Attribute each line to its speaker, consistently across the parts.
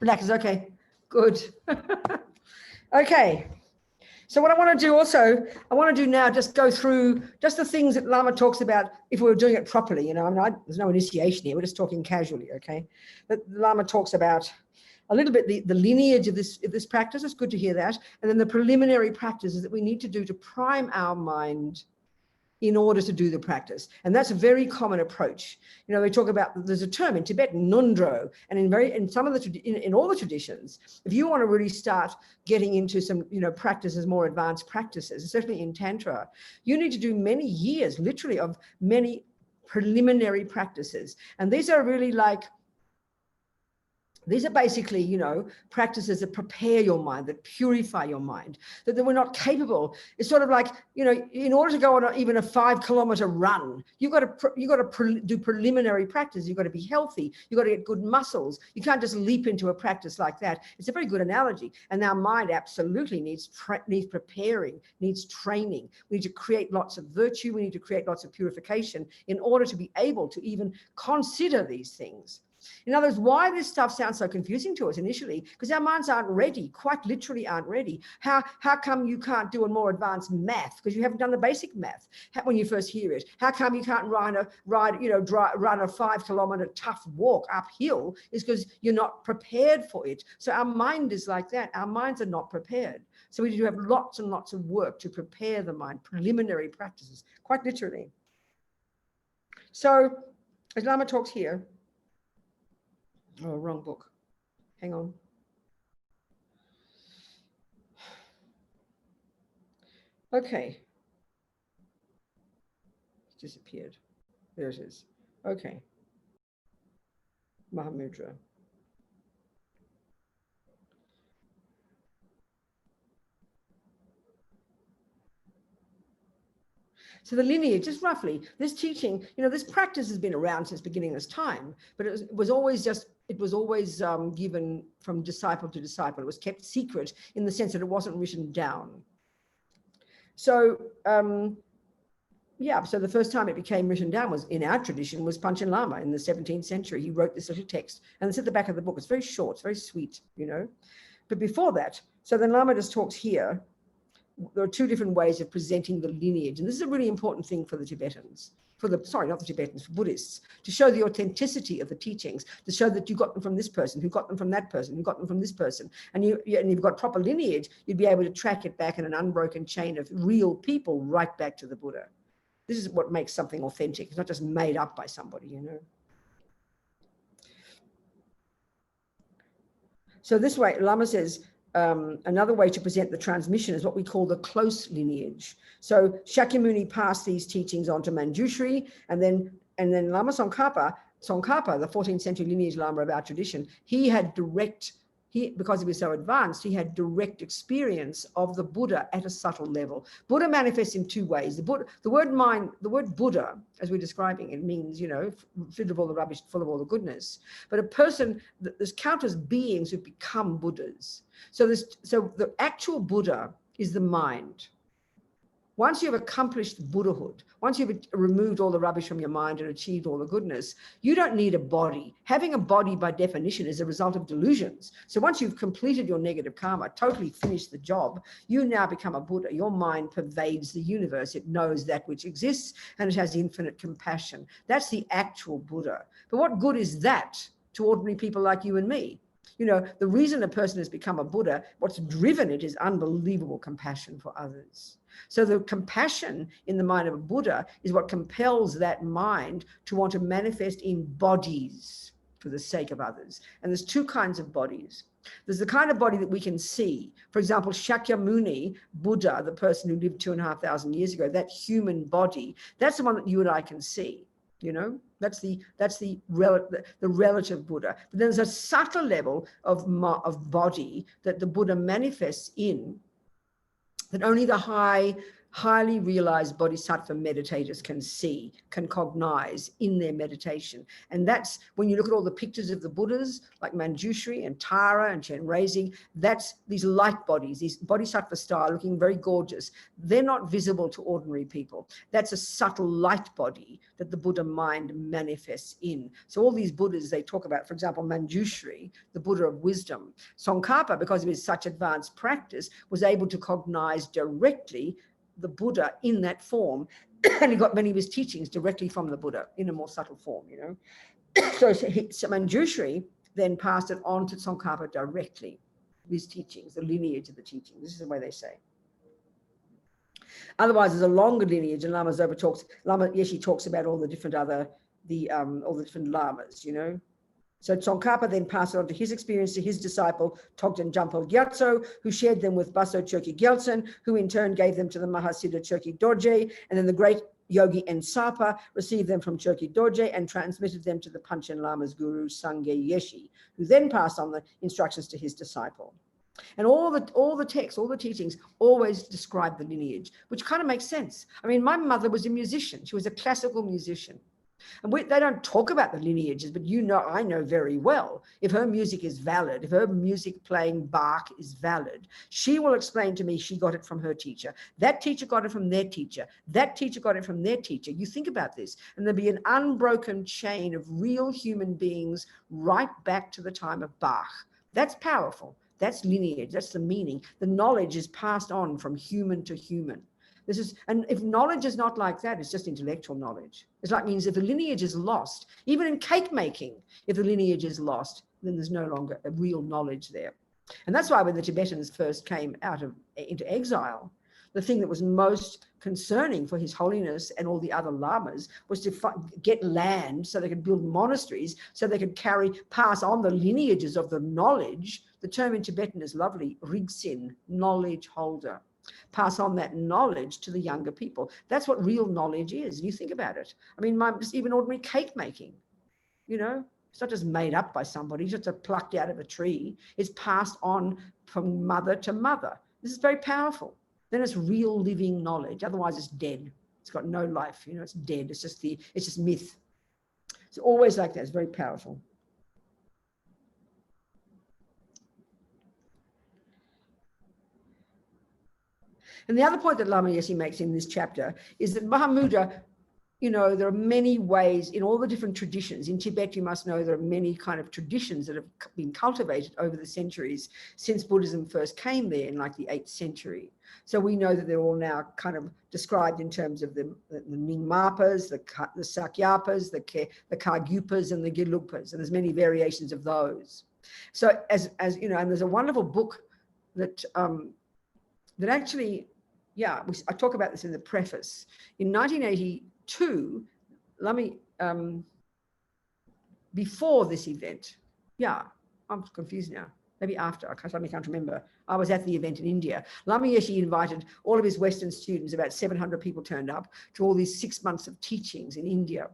Speaker 1: Relax, okay, good. Okay. So what I want to do also, I want to do now, just go through just the things that Lama talks about if we were doing it properly. You know, I mean, there's no initiation here. We're just talking casually, okay? But Lama talks about a little bit the lineage of this practice. It's good to hear that. And then the preliminary practices that we need to do to prime our mind in order to do the practice. And that's a very common approach. You know, we talk about, there's a term in Tibetan, nundro, and in some of the, in all the traditions, if you want to really start getting into some, you know, practices, more advanced practices, especially in Tantra, you need to do many years, literally, of many preliminary practices. And these are really like, these are basically, you know, practices that prepare your mind, that purify your mind, that we're not capable. It's sort of like, you know, in order to go on even a 5-kilometer run, you've got to do preliminary practice. You've got to be healthy. You've got to get good muscles. You can't just leap into a practice like that. It's a very good analogy. And our mind absolutely needs preparing, needs training. We need to create lots of virtue. We need to create lots of purification in order to be able to even consider these things. In other words, why this stuff sounds so confusing to us initially, because our minds aren't ready, quite literally aren't ready. How come you can't do a more advanced math because you haven't done the basic math when you first hear it? How come you can't run a 5-kilometer tough walk uphill? Is because you're not prepared for it. So our mind is like that. Our minds are not prepared. So we need to have lots and lots of work to prepare the mind, preliminary practices, quite literally. So as Lama talks here, oh, wrong book. Hang on. Okay. It's disappeared. There it is. Okay. Mahamudra. So the lineage, just roughly, this teaching, you know, this practice has been around since beginning of time, but it was always given from disciple to disciple. It was kept secret in the sense that it wasn't written down. So, yeah, so the first time it became written down was, in our tradition, was Panchen Lama in the 17th century. He wrote this little text, and it's at the back of the book. It's very short, it's very sweet, you know. But before that, so then Lama just talks here. There are two different ways of presenting the lineage. And this is a really important thing for the Tibetans, sorry, not the Tibetans, for Buddhists, to show the authenticity of the teachings, to show that you got them from this person, who got them from that person, who got them from this person. And you've got proper lineage, you'd be able to track it back in an unbroken chain of real people right back to the Buddha. This is what makes something authentic. It's not just made up by somebody, you know. So this way, Lama says, another way to present the transmission is what we call the close lineage. So Shakyamuni passed these teachings on to Manjushri, and then Lama Tsongkhapa, the 14th century lineage Lama of our tradition, because he was so advanced, he had direct experience of the Buddha at a subtle level. Buddha manifests in two ways. The word Buddha, as we're describing, it means, you know, rid of all the rubbish, full of all the goodness. But a person, there's countless beings who've become Buddhas. So the actual Buddha is the mind. Once you've accomplished Buddhahood, once you've removed all the rubbish from your mind and achieved all the goodness, you don't need a body. Having a body, by definition, is a result of delusions. So once you've completed your negative karma, totally finished the job, you now become a Buddha. Your mind pervades the universe. It knows that which exists, and it has infinite compassion. That's the actual Buddha. But what good is that to ordinary people like you and me? You know, the reason a person has become a Buddha, what's driven it is unbelievable compassion for others. So the compassion in the mind of a Buddha is what compels that mind to want to manifest in bodies for the sake of others. And there's two kinds of bodies. There's the kind of body that we can see. For example, Shakyamuni, Buddha, the person who lived 2,500 years ago, that human body, that's the one that you and I can see. You know, that's the relative Buddha. But then there's a subtle level of body that the Buddha manifests in, that only the high highly realized bodhisattva meditators can see, can cognize in their meditation. And that's when you look at all the pictures of the Buddhas, like Manjushri and Tara and Chenrezig, that's these light bodies, these bodhisattva style, looking very gorgeous. They're not visible to ordinary people. That's a subtle light body that the Buddha mind manifests in. So all these Buddhas they talk about, for example, Manjushri, the Buddha of wisdom. Tsongkhapa, because of his such advanced practice, was able to cognize directly the Buddha in that form, and he got many of his teachings directly from the Buddha in a more subtle form, you know. So Manjushri then passed it on to Tsongkhapa directly, his teachings, the lineage of the teachings. This is the way they say. Otherwise, there's a longer lineage, and Lama Yeshe talks about all the different all the different lamas, you know. So Tsongkhapa then passed it on to his experience to his disciple, Togden Jampo Gyatso, who shared them with Baso Chökyi Gyaltsen, who in turn gave them to the Mahasiddha Chökyi Dorje, and then the great Yogi Ensapa received them from Chökyi Dorje and transmitted them to the Panchen Lama's guru, Sangye Yeshe, who then passed on the instructions to his disciple. And all the texts, all the teachings always describe the lineage, which kind of makes sense. I mean, my mother was a musician. She was a classical musician. And they don't talk about the lineages, but you know, I know very well, if her music is valid, if her music playing Bach is valid, she will explain to me she got it from her teacher. That teacher got it from their teacher. That teacher got it from their teacher. You think about this, and there'll be an unbroken chain of real human beings right back to the time of Bach. That's powerful. That's lineage. That's the meaning. The knowledge is passed on from human to human. And if knowledge is not like that, it's just intellectual knowledge. It's like means if the lineage is lost, even in cake making, if the lineage is lost, then there's no longer a real knowledge there. And that's why when the Tibetans first came into exile, the thing that was most concerning for His Holiness and all the other lamas was to get land so they could build monasteries, so they could pass on the lineages of the knowledge. The term in Tibetan is lovely, rigsin, knowledge holder. Pass on that knowledge to the younger people. That's what real knowledge is. You think about it. I mean, just even ordinary cake making, you know, it's not just made up by somebody, it's just plucked out of a tree. It's passed on from mother to mother. This is very powerful. Then it's real living knowledge. Otherwise it's dead. It's got no life, you know, it's dead. It's just myth. It's always like that. It's very powerful. And the other point that Lama Yeshe makes in this chapter is that Mahamudra, you know, there are many ways in all the different traditions. In Tibet, you must know there are many kind of traditions that have been cultivated over the centuries since Buddhism first came there in like the 8th century. So we know that they're all now kind of described in terms of the Nyingmapas, the Sakyapas, the Kargyupas, and the Gelugpas, and there's many variations of those. So as you know, and there's a wonderful book that that actually, yeah, I talk about this in the preface. In 1982, before this event, yeah, I'm confused now. Maybe after, I suddenly can't remember. I was at the event in India. Lama Yeshe invited all of his Western students, about 700 people turned up, to all these 6 months of teachings in India.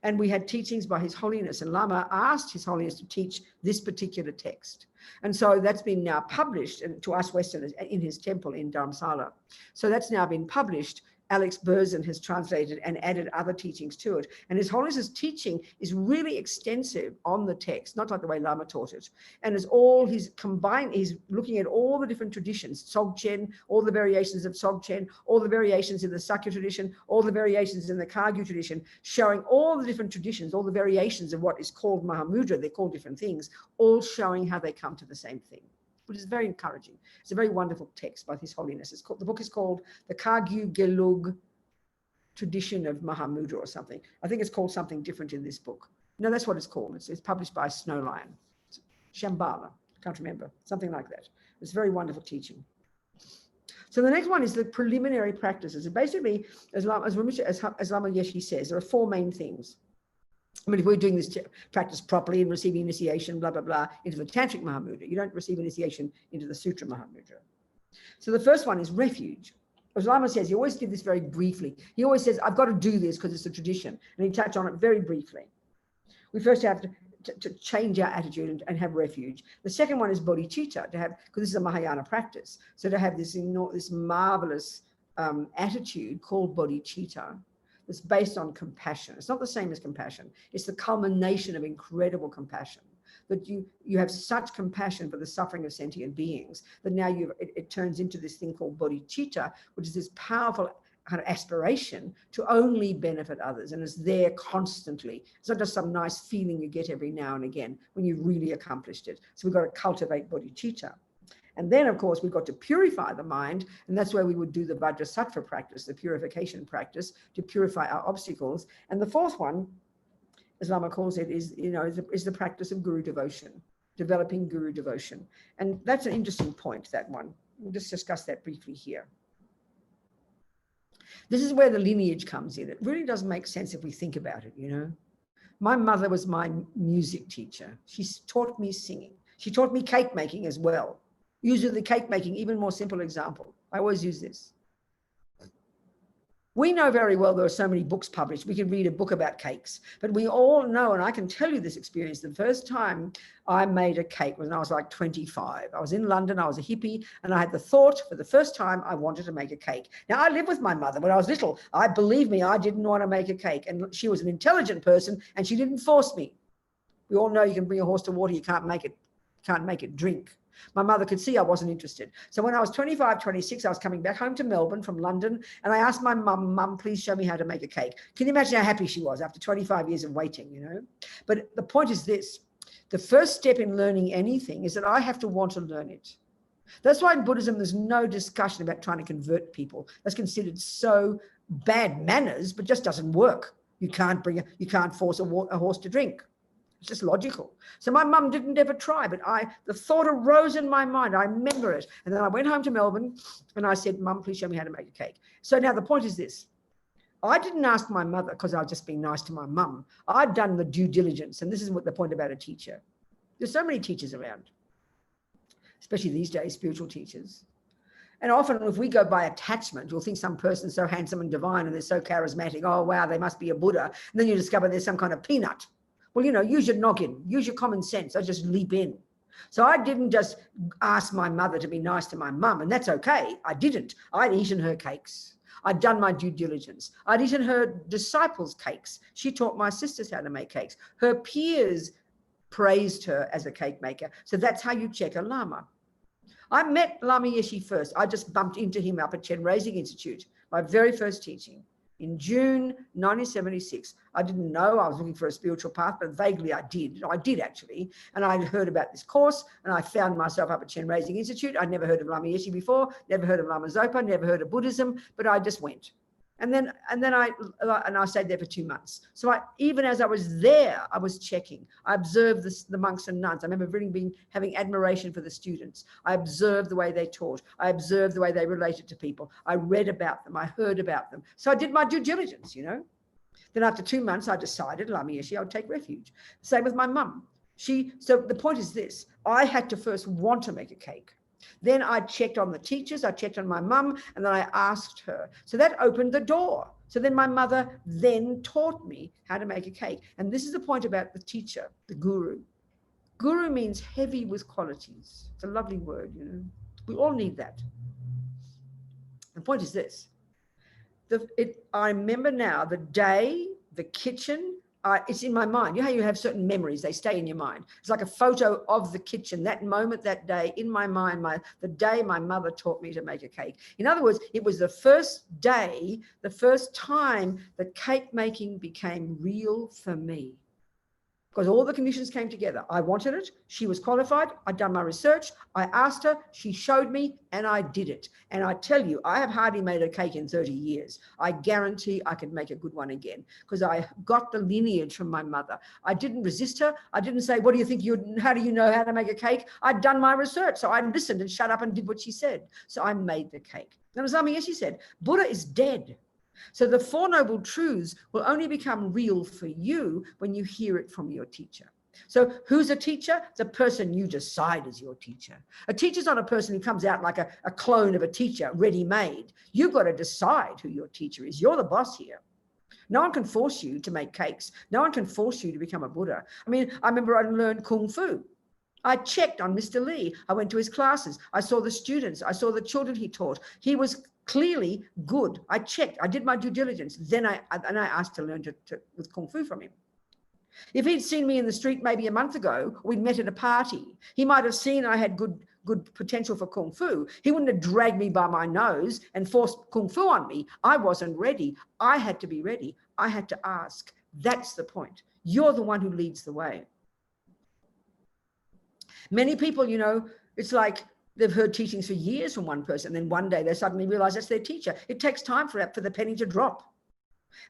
Speaker 1: And we had teachings by His Holiness, and Lama asked His Holiness to teach this particular text. And so that's been now published to us Westerners in his temple in Dharamsala. So that's now been published. Alex Berzin has translated and added other teachings to it. And His Holiness's teaching is really extensive on the text, not like the way Lama taught it. And it's all he's looking at all the different traditions, Dzogchen, all the variations of Dzogchen, all the variations in the Sakya tradition, all the variations in the Kagyu tradition, showing all the different traditions, all the variations of what is called Mahamudra, they're called different things, all showing how they come to the same thing, which is very encouraging. It's a very wonderful text by His Holiness. The book is called The Kagyu Gelug Tradition of Mahamudra or something. I think it's called something different in this book. No, that's what it's called. It's published by Snowline. Shambhala, can't remember, something like that. It's very wonderful teaching. So the next one is the preliminary practices. And basically, as Lama Yeshe says, there are 4 main things. I mean, if we're doing this practice properly and receiving initiation, blah, blah, blah, into the Tantric Mahamudra, you don't receive initiation into the Sutra Mahamudra. So the first one is refuge. As Lama says, he always did this very briefly. He always says, I've got to do this because it's a tradition. And he touched on it very briefly. We first have to change our attitude and have refuge. The second one is bodhicitta, to have, because this is a Mahayana practice. So to have this marvelous attitude called bodhicitta that's based on compassion. It's not the same as compassion. It's the culmination of incredible compassion. That you have such compassion for the suffering of sentient beings that now it turns into this thing called bodhicitta, which is this powerful kind of aspiration to only benefit others, and it's there constantly. It's not just some nice feeling you get every now and again when you've really accomplished it. So we've got to cultivate bodhicitta. And then, of course, we've got to purify the mind, and that's where we would do the Vajrasattva practice, the purification practice, to purify our obstacles. And the fourth one, as Lama calls it, is the practice of guru devotion, developing guru devotion. And that's an interesting point, that one. We'll just discuss that briefly here. This is where the lineage comes in. It really doesn't make sense if we think about it, My mother was my music teacher. She taught me singing. She taught me cake making as well. Usually the cake making, even more simple example. I always use this. We know very well there are so many books published. We can read a book about cakes, but we all know, and I can tell you this experience, the first time I made a cake was when I was like 25. I was in London, I was a hippie, and I had the thought for the first time I wanted to make a cake. Now, I lived with my mother when I was little. Believe me, I didn't want to make a cake, and she was an intelligent person, and she didn't force me. We all know you can bring a horse to water, you can't make it drink. My mother could see I wasn't interested. So when I was 25, 26, I was coming back home to Melbourne from London, and I asked my mum, please show me how to make a cake. Can you imagine how happy she was after 25 years of waiting, But the point is this, the first step in learning anything is that I have to want to learn it. That's why in Buddhism, there's no discussion about trying to convert people. That's considered so bad manners, but just doesn't work. You can't force a horse to drink. It's just logical. So my mum didn't ever try, but the thought arose in my mind. I remember it. And then I went home to Melbourne and I said, Mum, please show me how to make a cake. So now the point is this. I didn't ask my mother because I was just being nice to my mum. I'd done the due diligence. And this is what the point about a teacher. There's so many teachers around, especially these days, spiritual teachers. And often if we go by attachment, you'll think some person's so handsome and divine and they're so charismatic. Oh, wow, they must be a Buddha. And then you discover there's some kind of peanut. Well, use your noggin, use your common sense. I just leap in. So I didn't just ask my mother to be nice to my mum, and that's okay. I didn't. I'd eaten her cakes. I'd done my due diligence. I'd eaten her disciples' cakes. She taught my sisters how to make cakes. Her peers praised her as a cake maker. So that's how you check a Lama. I met Lama Yeshe first. I just bumped into him up at Chen Raising Institute, my very first teaching. In June 1976, I didn't know I was looking for a spiritual path, but vaguely I did. I did actually. And I heard about this course and I found myself up at Chen Raising Institute. I'd never heard of Lama Yeshe before, never heard of Lama Zopa, never heard of Buddhism, but I just went. And then I stayed there for 2 months. So even as I was there, I was checking. I observed the monks and nuns. I remember having admiration for the students. I observed the way they taught. I observed the way they related to people. I read about them. I heard about them. So I did my due diligence, Then after 2 months, I decided Lama Yeshe, I would take refuge. Same with my mum. So the point is this, I had to first want to make a cake. Then I checked on the teachers, I checked on my mum, and then I asked her. So that opened the door. So then my mother then taught me how to make a cake. And this is the point about the teacher, the guru. Guru means heavy with qualities. It's a lovely word, We all need that. The point is this. I remember now the day, the kitchen, it's in my mind. You know how you have certain memories, they stay in your mind. It's like a photo of the kitchen, that moment, that day, in my mind, the day my mother taught me to make a cake. In other words, it was the first day, the first time that cake making became real for me. Because all the conditions came together. I wanted it. She was qualified. I'd done my research. I asked her. She showed me, and I did it. And I tell you, I have hardly made a cake in 30 years. I guarantee I could make a good one again because I got the lineage from my mother. I didn't resist her. I didn't say, what do you think? How do you know how to make a cake? I'd done my research. So I listened and shut up and did what she said. So I made the cake. And as Lama Yeshe said, Buddha is dead. So the Four Noble Truths will only become real for you when you hear it from your teacher. So who's a teacher? The person you decide is your teacher. A teacher's not a person who comes out like a clone of a teacher, ready-made. You've got to decide who your teacher is. You're the boss here. No one can force you to make cakes. No one can force you to become a Buddha. I mean, I remember I learned Kung Fu. I checked on Mr. Lee. I went to his classes. I saw the students. I saw the children he taught. He was Clearly good. I checked. I did my due diligence. Then I asked to learn with Kung Fu from him. If he'd seen me in the street maybe a month ago, we'd met at a party, he might have seen I had good potential for Kung Fu. He wouldn't have dragged me by my nose and forced Kung Fu on me. I wasn't ready. I had to be ready. I had to ask. That's the point. You're the one who leads the way. Many people, you know, it's like they've heard teachings for years from one person, and then one day they suddenly realize that's their teacher. It takes time for the penny to drop.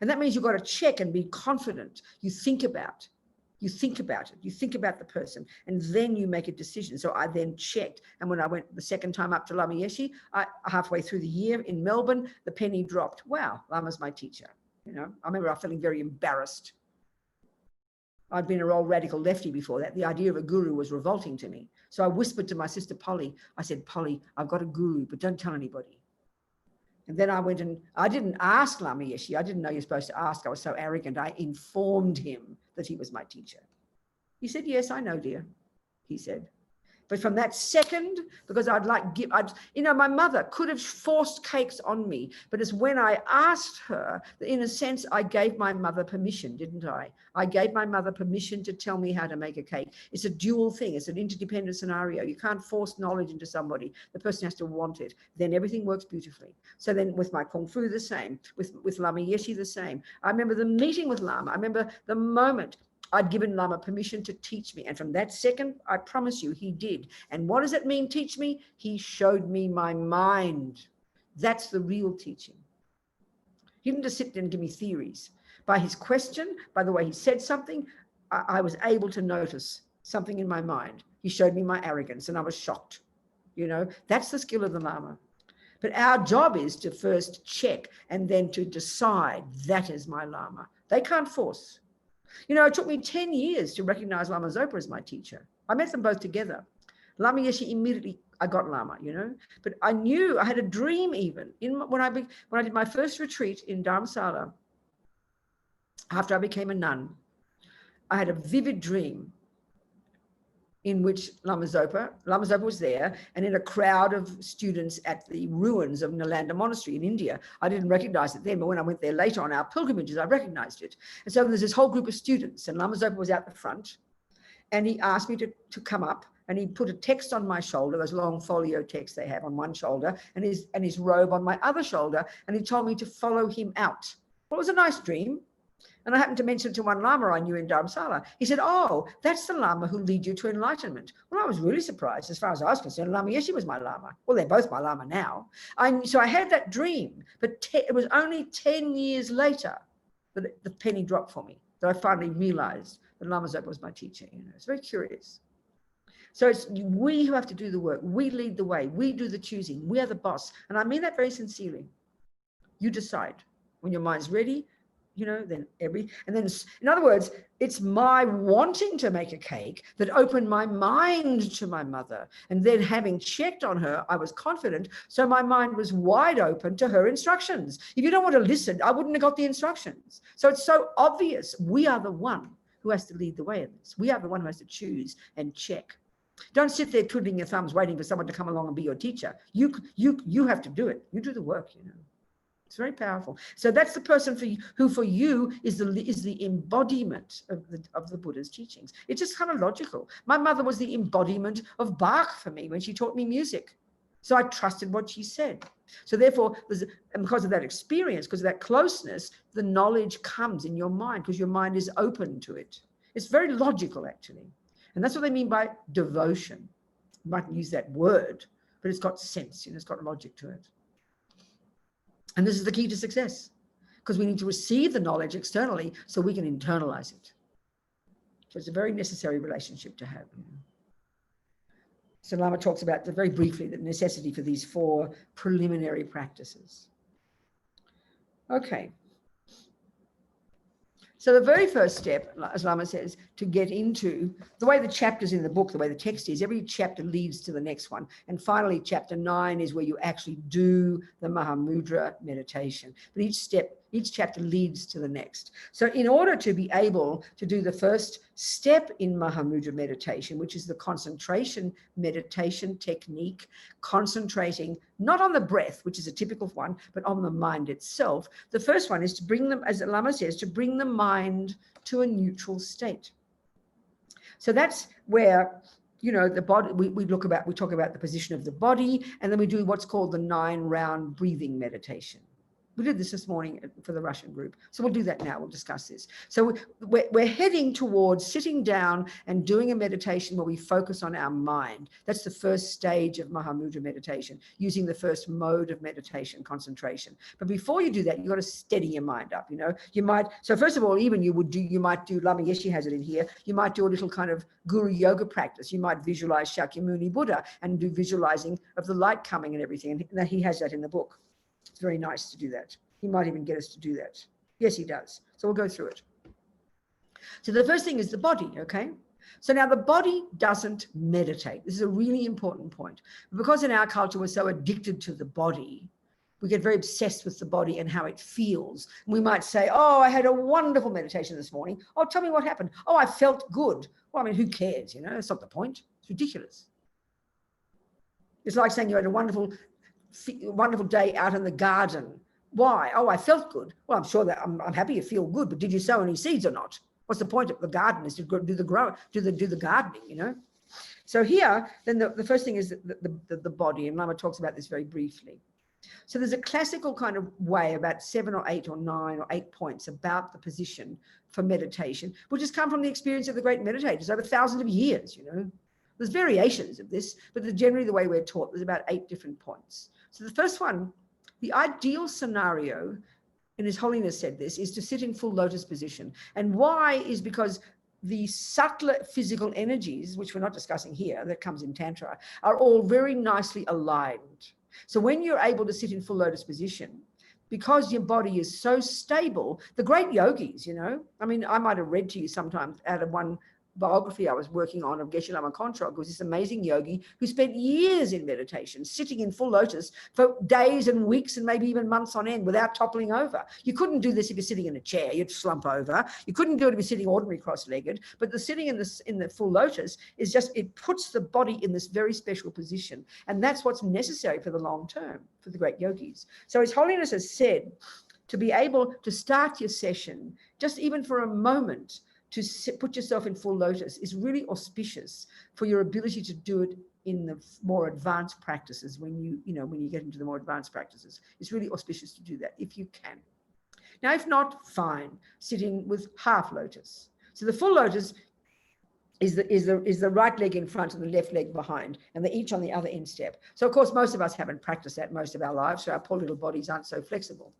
Speaker 1: And that means you've got to check and be confident. You think about it. You think about the person, and then you make a decision. So I then checked. And when I went the second time up to Lama Yeshe, halfway through the year in Melbourne, the penny dropped. Wow, Lama's my teacher. You know, I remember feeling very embarrassed. I'd been a old radical lefty before that. The idea of a guru was revolting to me. So I whispered to my sister Polly, I said, Polly, I've got a guru, but don't tell anybody. And then I went and I didn't ask Lama Yeshe. I didn't know you're supposed to ask. I was so arrogant. I informed him that he was my teacher. He said, yes, I know, dear, he said. But from that second, because my mother could have forced cakes on me, but it's when I asked her, in a sense, I gave my mother permission, didn't I? I gave my mother permission to tell me how to make a cake. It's a dual thing. It's an interdependent scenario. You can't force knowledge into somebody. The person has to want it. Then everything works beautifully. So then with my Kung Fu, the same. With Lama Yeshe, the same. I remember the meeting with Lama. I remember the moment I'd given Lama permission to teach me. And from that second, I promise you, he did. And what does it mean, teach me? He showed me my mind. That's the real teaching. He didn't just sit there and give me theories. By his question, by the way he said something, I was able to notice something in my mind. He showed me my arrogance and I was shocked. You know, that's the skill of the Lama. But our job is to first check and then to decide that is my Lama. They can't force. You know, it took me 10 years to recognize Lama Zopa as my teacher. I met them both together. Lama Yeshe immediately, I got Lama, you know, but I knew, I had a dream even. When I did my first retreat in Dharamsala, after I became a nun, I had a vivid dream in which Lama Zopa was there, and in a crowd of students at the ruins of Nalanda Monastery in India. I didn't recognize it then, but when I went there later on our pilgrimages, I recognized it. And so there's this whole group of students, and Lama Zopa was out the front, and he asked me to come up, and he put a text on my shoulder, those long folio texts they have on one shoulder, and his robe on my other shoulder, and he told me to follow him out. Well, it was a nice dream. And I happened to mention to one Lama I knew in Dharamsala. He said, oh, that's the Lama who lead you to enlightenment. Well, I was really surprised. As far as I was concerned, Lama Yeshe was my Lama. Well, they're both my Lama now. So I had that dream, but it was only 10 years later that the penny dropped for me, that I finally realized that Lama Zopa was my teacher. You know, it's very curious. So it's we who have to do the work. We lead the way. We do the choosing. We are the boss. And I mean that very sincerely. You decide when your mind's ready. You know, then in other words, it's my wanting to make a cake that opened my mind to my mother. And then having checked on her, I was confident. So my mind was wide open to her instructions. If you don't want to listen, I wouldn't have got the instructions. So it's so obvious. We are the one who has to lead the way in this. We are the one who has to choose and check. Don't sit there twiddling your thumbs, waiting for someone to come along and be your teacher. You have to do it. You do the work, you know. It's very powerful. So that's the person who for you is the embodiment of the Buddha's teachings. It's just kind of logical. My mother was the embodiment of Bach for me when she taught me music. So I trusted what she said. So therefore, and because of that experience, because of that closeness, the knowledge comes in your mind because your mind is open to it. It's very logical, actually. And that's what they mean by devotion. You mightn't use that word, but it's got sense, you know, it's got logic to it. And this is the key to success, because we need to receive the knowledge externally so we can internalize it. So it's a very necessary relationship to have. You know. So Lama talks about very briefly the necessity for these 4 preliminary practices. Okay. So the very first step, as Lama says, to get into the way the chapters in the book, the way the text is, every chapter leads to the next one. And finally, chapter 9 is where you actually do the Mahamudra meditation. But each step Each chapter leads to the next. So in order to be able to do the first step in Mahamudra meditation, which is the concentration meditation technique, concentrating not on the breath, which is a typical one, but on the mind itself, the first one is to bring them, as Lama says, to bring the mind to a neutral state. So that's where, the body, we talk about the position of the body, and then we do what's called the 9-round breathing meditation. We did this morning for the Russian group. So we'll do that now. We'll discuss this. So we're heading towards sitting down and doing a meditation where we focus on our mind. That's the first stage of Mahamudra meditation, using the first mode of meditation, concentration. But before you do that, you've got to steady your mind up, You might, so first of all, even you might do, Lama Yeshe has it in here, you might do a little kind of guru yoga practice. You might visualize Shakyamuni Buddha and do visualizing of the light coming and everything. And he has that in the book. It's very nice to do that. He might even get us to do that. Yes, he does. So we'll go through it. So the first thing is the body, okay? So now the body doesn't meditate. This is a really important point. Because in our culture, we're so addicted to the body, we get very obsessed with the body and how it feels. We might say, oh, I had a wonderful meditation this morning. Oh, tell me what happened. Oh, I felt good. Well, I mean, who cares? That's not the point. It's ridiculous. It's like saying you had a wonderful day out in the garden. Why? Oh, I felt good. Well, I'm sure that I'm happy you feel good, but did you sow any seeds or not? What's the point of the garden? Is to do the gardening, So here, then the first thing is the body, and Lama talks about this very briefly. So there's a classical kind of way, about 7 or 8 or 9 or 8 points about the position for meditation, which has come from the experience of the great meditators over thousands of years, There's variations of this, but generally the way we're taught, there's about 8 different points. So the first one, the ideal scenario, and His Holiness said this, is to sit in full lotus position. And why is because the subtler physical energies, which we're not discussing here, that comes in Tantra, are all very nicely aligned. So when you're able to sit in full lotus position, because your body is so stable, the great yogis, I mean, I might have read to you sometimes out of one biography I was working on of Geshe Lama Kontrog, was this amazing yogi who spent years in meditation, sitting in full lotus for days and weeks and maybe even months on end without toppling over. You couldn't do this if you're sitting in a chair, you'd slump over. You couldn't do it if you're sitting ordinary cross-legged, but the sitting in the full lotus is just, it puts the body in this very special position. And that's what's necessary for the long term, for the great yogis. So His Holiness has said to be able to start your session, just even for a moment, to put yourself in full lotus is really auspicious for your ability to do it in the more advanced practices. When you get into the more advanced practices, it's really auspicious to do that if you can. Now, if not, fine, sitting with half lotus. So the full lotus is the right leg in front and the left leg behind, and they're each on the other instep. So of course, most of us haven't practiced that most of our lives, so our poor little bodies aren't so flexible.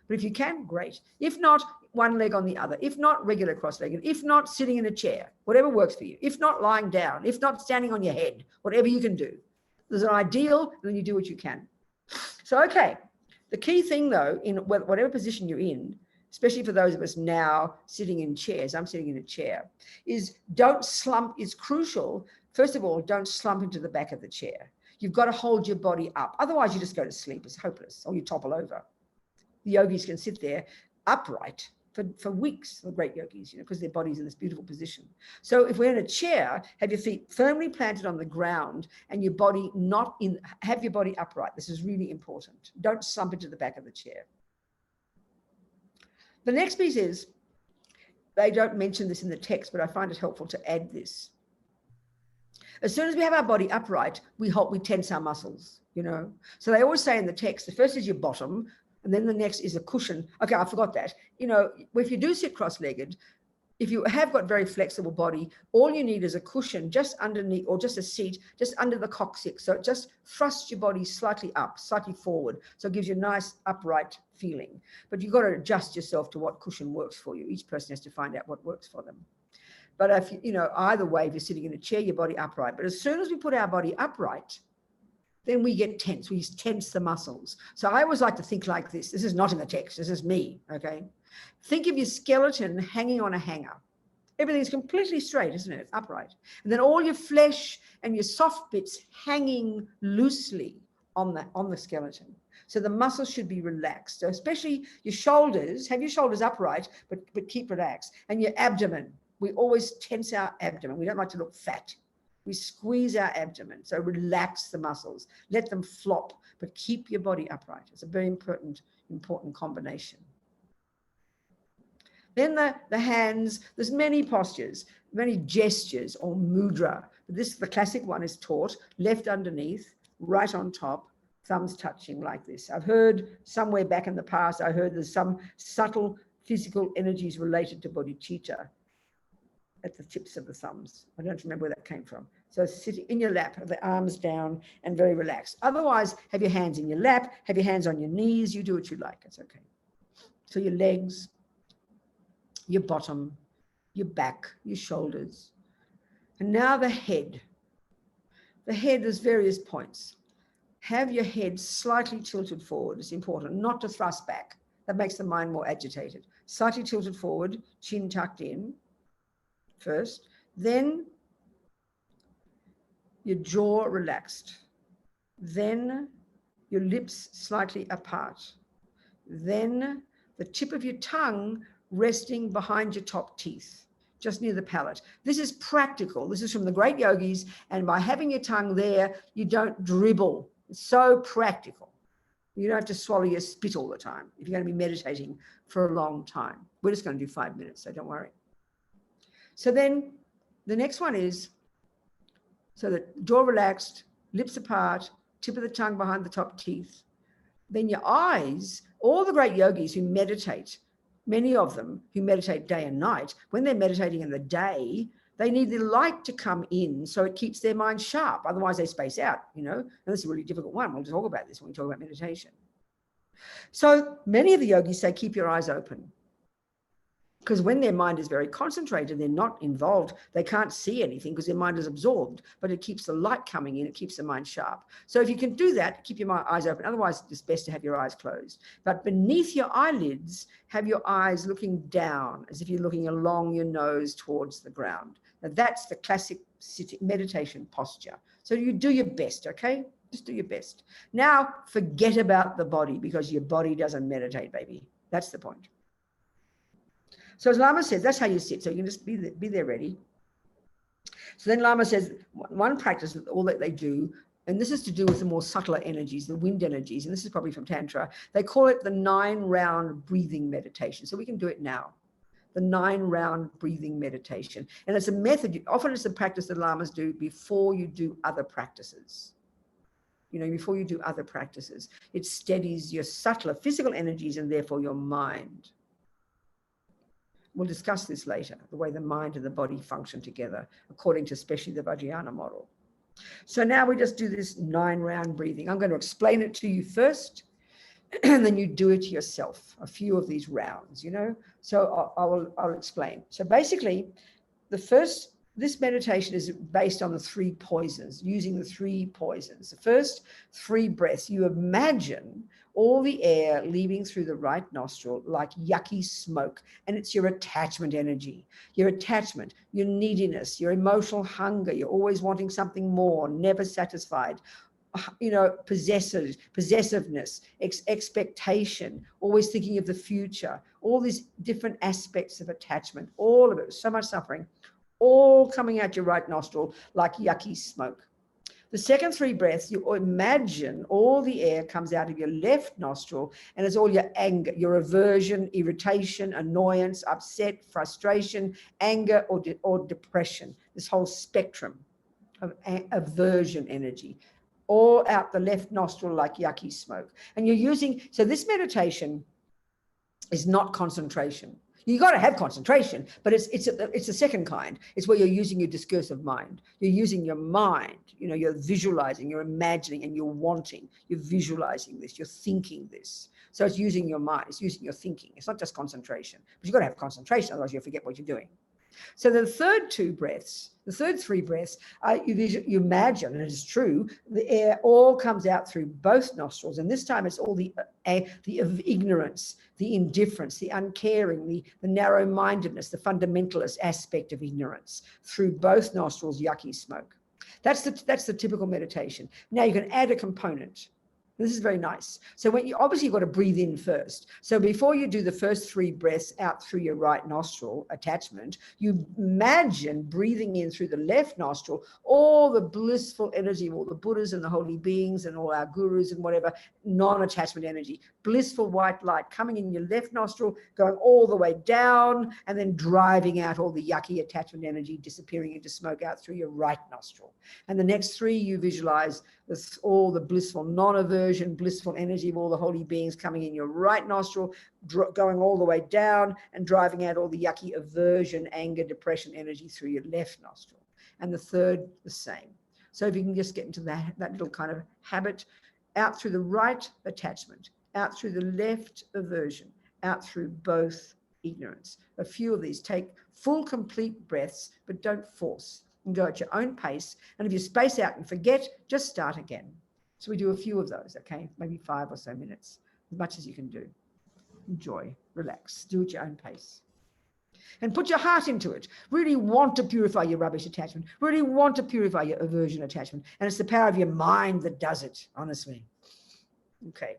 Speaker 1: But if you can, great. If not, one leg on the other. If not, regular cross-legged. If not, sitting in a chair, whatever works for you. If not, lying down. If not, standing on your head, whatever you can do. There's an ideal, and then you do what you can. So, okay, the key thing though, in whatever position you're in, especially for those of us now sitting in chairs, I'm sitting in a chair, is don't slump. It's crucial. First of all, don't slump into the back of the chair. You've got to hold your body up. Otherwise, you just go to sleep. It's hopeless, or you topple over. The yogis can sit there upright for weeks, the great yogis, because their body's in this beautiful position. So if we're in a chair, have your feet firmly planted on the ground and your body have your body upright. This is really important. Don't slump into the back of the chair. The next piece is, they don't mention this in the text, but I find it helpful to add this. As soon as we have our body upright, we tense our muscles, So they always say in the text, the first is your bottom, and then the next is a cushion. Okay, I forgot that. If you do sit cross-legged, if you have got very flexible body, all you need is a cushion just underneath, or just a seat, just under the coccyx. So it just thrusts your body slightly up, slightly forward. So it gives you a nice upright feeling. But you've got to adjust yourself to what cushion works for you. Each person has to find out what works for them. But if either way, if you're sitting in a chair, your body upright. But as soon as we put our body upright, then we get tense. We tense the muscles. So I always like to think like this. This is not in the text. This is me, okay? Think of your skeleton hanging on a hanger. Everything's completely straight, isn't it? Upright. And then all your flesh and your soft bits hanging loosely on the skeleton. So the muscles should be relaxed. So especially your shoulders, have your shoulders upright, but keep relaxed. And your abdomen, we always tense our abdomen. We don't like to look fat. We squeeze our abdomen. So relax the muscles, let them flop, but keep your body upright. It's a very important combination. Then the hands, there's many postures, many gestures or mudra. The classic one is taught, left underneath, right on top, thumbs touching like this. I've heard somewhere back in the past, I heard there's some subtle physical energies related to bodhicitta at the tips of the thumbs. I don't remember where that came from. So sitting in your lap, the arms down and very relaxed. Otherwise, have your hands in your lap, have your hands on your knees, you do what you like, it's okay. So your legs, your bottom, your back, your shoulders. And now the head. The head is various points. Have your head slightly tilted forward. It's important not to thrust back. That makes the mind more agitated. Slightly tilted forward, chin tucked in first. Then your jaw relaxed. Then your lips slightly apart. Then the tip of your tongue resting behind your top teeth, just near the palate. This is practical. This is from the great yogis. And by having your tongue there, you don't dribble. It's so practical. You don't have to swallow your spit all the time if you're going to be meditating for a long time. We're just going to do 5 minutes, so don't worry. So then the next one is, so that jaw relaxed, lips apart, tip of the tongue behind the top teeth. Then your eyes, all the great yogis who meditate, many of them who meditate day and night, when they're meditating in the day, they need the light to come in so it keeps their mind sharp. Otherwise they space out, you know, and this is a really difficult one. We'll talk about this when we talk about meditation. So many of the yogis say, keep your eyes open. Because when their mind is very concentrated, they're not involved. They can't see anything because their mind is absorbed, but it keeps the light coming in. It keeps the mind sharp. So if you can do that, keep your eyes open. Otherwise, it's best to have your eyes closed. But beneath your eyelids, have your eyes looking down as if you're looking along your nose towards the ground. Now, that's the classic meditation posture. So you do your best, okay? Just do your best. Now, forget about the body because your body doesn't meditate, baby. That's the point. So as Lama says, that's how you sit. So you can just be there ready. So then Lama says, one practice, all that they do, and this is to do with the more subtler energies, the wind energies, and this is probably from Tantra, they call it the 9-round breathing meditation. So we can do it now, the 9-round breathing meditation. And it's a method, often it's a practice that Lamas do before you do other practices. You know, before you do other practices, it steadies your subtler physical energies and therefore your mind. We'll discuss this later, the way the mind and the body function together, according to especially the Vajrayana model. So now we just do this 9-round breathing. I'm going to explain it to you first, and then you do it yourself, a few of these rounds, you know. So I'll explain. So basically, this meditation is based on the 3 poisons, using the 3 poisons. The first 3 breaths, you imagine all the air leaving through the right nostril like yucky smoke, and it's your attachment energy, your attachment, your neediness, your emotional hunger, you're always wanting something more, never satisfied, you know, possessiveness, expectation, always thinking of the future, all these different aspects of attachment, all of it, so much suffering, all coming out your right nostril like yucky smoke. The second 3 breaths, you imagine all the air comes out of your left nostril, and it's all your anger, your aversion, irritation, annoyance, upset, frustration, anger, or depression, this whole spectrum of aversion energy, all out the left nostril like yucky smoke. And you're using, so this meditation is not concentration. You got to have concentration, but it's a second kind. It's where you're using your discursive mind. You're using your mind. You know, you're visualizing, you're imagining, and you're wanting. You're visualizing this. You're thinking this. So it's using your mind. It's using your thinking. It's not just concentration. But you've got to have concentration, otherwise you'll forget what you're doing. So the third 3 breaths, you imagine, and it's true, the air all comes out through both nostrils. And this time it's all the ignorance, the indifference, the uncaring, the narrow-mindedness, the fundamentalist aspect of ignorance through both nostrils, yucky smoke. That's the typical meditation. Now you can add a component. This is very nice. So when you obviously you've got to breathe in first. So before you do the first 3 breaths out through your right nostril attachment, you imagine breathing in through the left nostril all the blissful energy of all the Buddhas and the holy beings and all our gurus and whatever, non-attachment energy, blissful white light coming in your left nostril, going all the way down, and then driving out all the yucky attachment energy, disappearing into smoke out through your right nostril. And the next 3, you visualize this, all the blissful non-aversion, blissful energy of all the holy beings coming in your right nostril, going all the way down and driving out all the yucky aversion, anger, depression energy through your left nostril. And the third, the same. So if you can just get into that little kind of habit, out through the right attachment, out through the left aversion, out through both ignorance. A few of these. Take full, complete breaths, but don't force, and go at your own pace. And if you space out and forget, just start again. So we do a few of those, okay? Maybe 5 or so minutes, as much as you can do. Enjoy, relax, do at your own pace. And put your heart into it. Really want to purify your rubbish attachment. Really want to purify your aversion attachment. And it's the power of your mind that does it, honestly. Okay.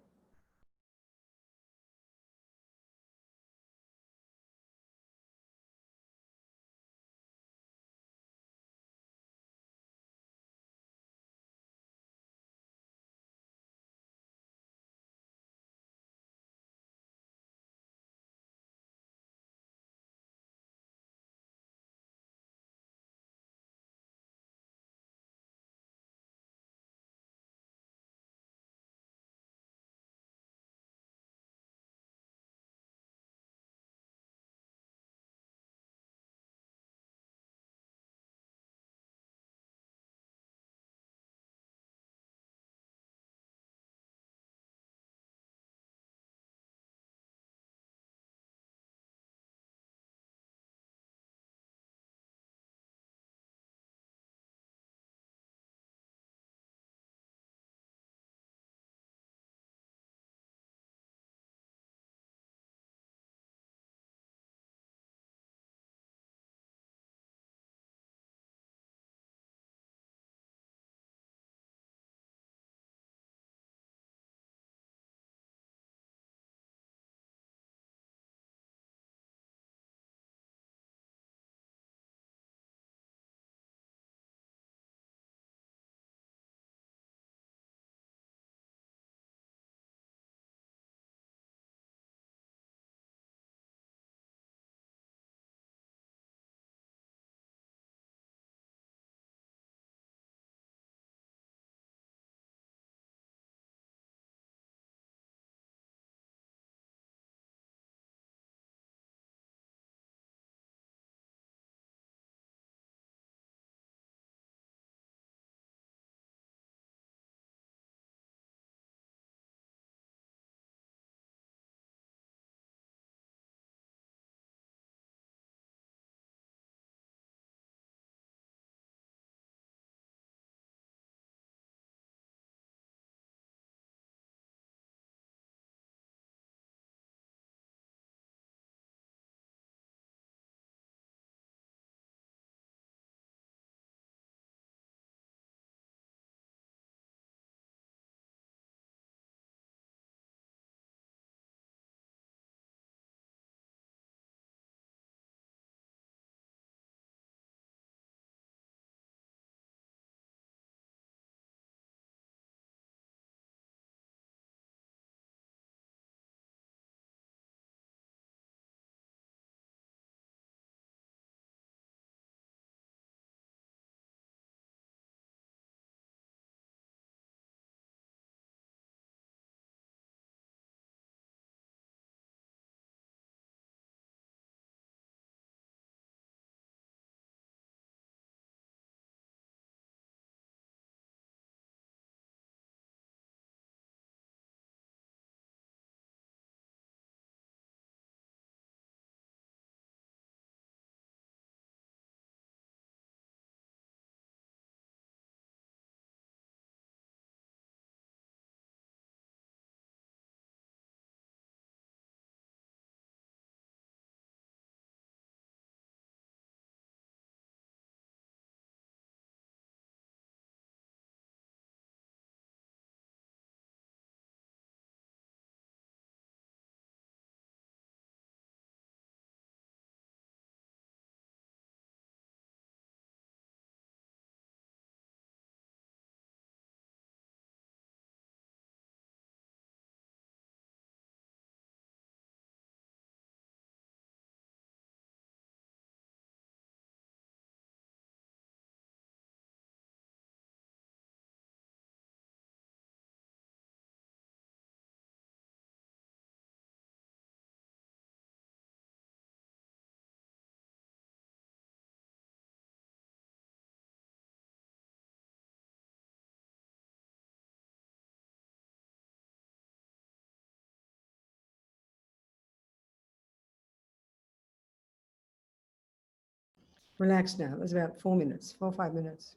Speaker 1: Relax now. That's about 4 minutes, 4 or 5 minutes.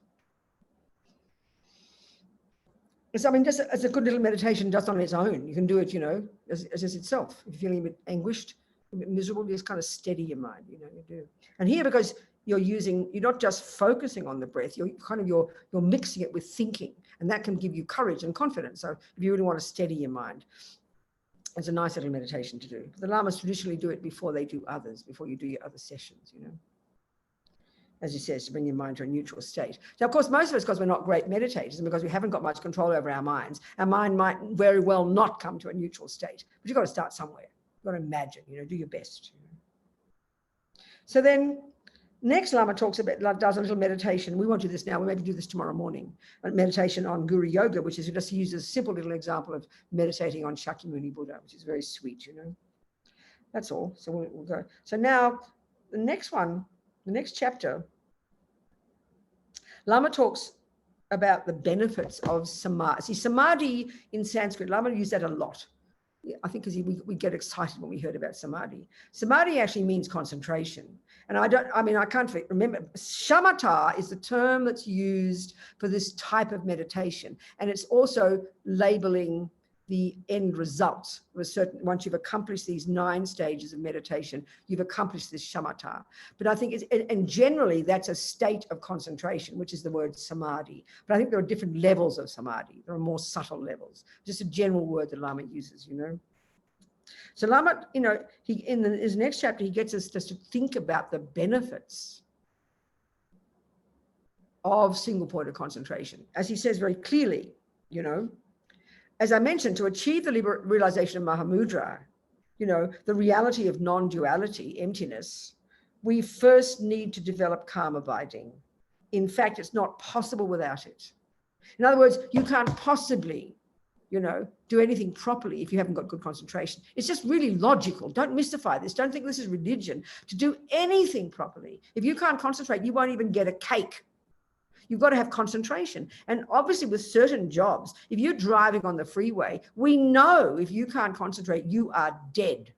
Speaker 1: So, I mean, just as a good little meditation just on its own, you can do it, you know, as itself. If you're feeling a bit anguished, a bit miserable, you just kind of steady your mind, you know, you do. And here, because you're not just focusing on the breath, you're mixing it with thinking, and that can give you courage and confidence. So if you really want to steady your mind, it's a nice little meditation to do. The Lamas traditionally do it before they do others, before you do your other sessions, you know. As he says, to bring your mind to a neutral state. Now, of course, most of us, because we're not great meditators and because we haven't got much control over our minds, our mind might very well not come to a neutral state. But you've got to start somewhere. You've got to imagine, you know, do your best. You know. So then, next Lama talks about, does a little meditation. We won't do this now. We maybe do this tomorrow morning. A meditation on Guru Yoga, which is just uses a simple little example of meditating on Shakyamuni Buddha, which is very sweet, you know. That's all. So we'll go. So now, the next one, the next chapter, Lama talks about the benefits of samadhi. See, samadhi in Sanskrit, Lama used that a lot. I think because we get excited when we heard about samadhi. Samadhi actually means concentration. And I can't remember. Shamatha is the term that's used for this type of meditation. And it's also labeling the end result of a certain, once you've accomplished these 9 stages of meditation, you've accomplished this shamatha. But I think and generally that's a state of concentration, which is the word samadhi. But I think there are different levels of samadhi. There are more subtle levels. Just a general word that Lama uses, you know. So Lama, you know, in his next chapter, he gets us just to think about the benefits of single point of concentration. As he says very clearly, you know, as I mentioned, to achieve the realization of Mahamudra, you know, the reality of non-duality, emptiness, we first need to develop calm abiding. In fact, it's not possible without it. In other words, you can't possibly, you know, do anything properly if you haven't got good concentration. It's just really logical. Don't mystify this. Don't think this is religion. To do anything properly, if you can't concentrate, you won't even get a cake. You've got to have concentration. And obviously with certain jobs, if you're driving on the freeway, we know if you can't concentrate, you are dead.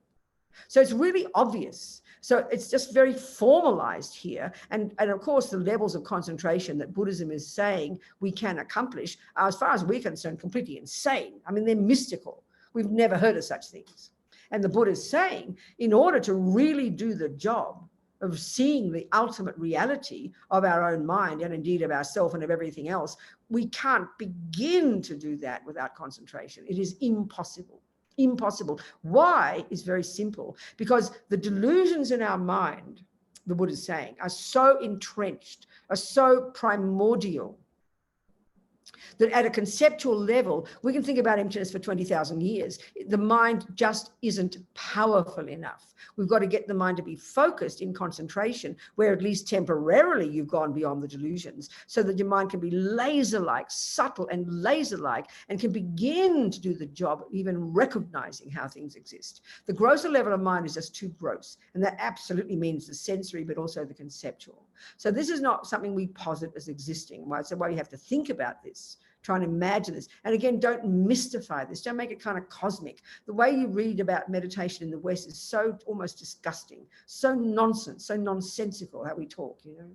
Speaker 1: So it's really obvious. So it's just very formalized here. And of course, the levels of concentration that Buddhism is saying we can accomplish are, as far as we're concerned, completely insane. I mean, they're mystical. We've never heard of such things. And the Buddha is saying, in order to really do the job of seeing the ultimate reality of our own mind and indeed of ourself and of everything else, we can't begin to do that without concentration. It is impossible. Impossible. Why is very simple. Because the delusions in our mind, the Buddha is saying, are so entrenched, are so primordial, that at a conceptual level, we can think about emptiness for 20,000 years. The mind just isn't powerful enough. We've got to get the mind to be focused in concentration, where at least temporarily you've gone beyond the delusions, so that your mind can be laser-like, subtle and laser-like, and can begin to do the job of even recognizing how things exist. The grosser level of mind is just too gross, and that absolutely means the sensory, but also the conceptual. So this is not something we posit as existing. So why you have to think about this, try and imagine this. And again, don't mystify this. Don't make it kind of cosmic. The way you read about meditation in the West is so almost disgusting, so nonsense, so nonsensical how we talk, you know.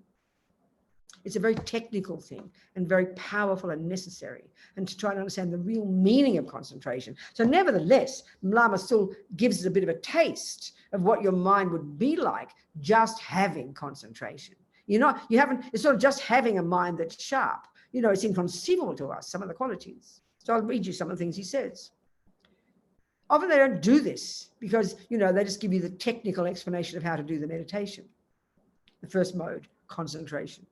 Speaker 1: It's a very technical thing and very powerful and necessary, and to try to understand the real meaning of concentration. So nevertheless, Lama still gives us a bit of a taste of what your mind would be like just having concentration. It's sort of just having a mind that's sharp. You know, it's inconceivable to us, some of the qualities. So I'll read you some of the things he says. Often they don't do this because, you know, they just give you the technical explanation of how to do the meditation. The first mode, concentration.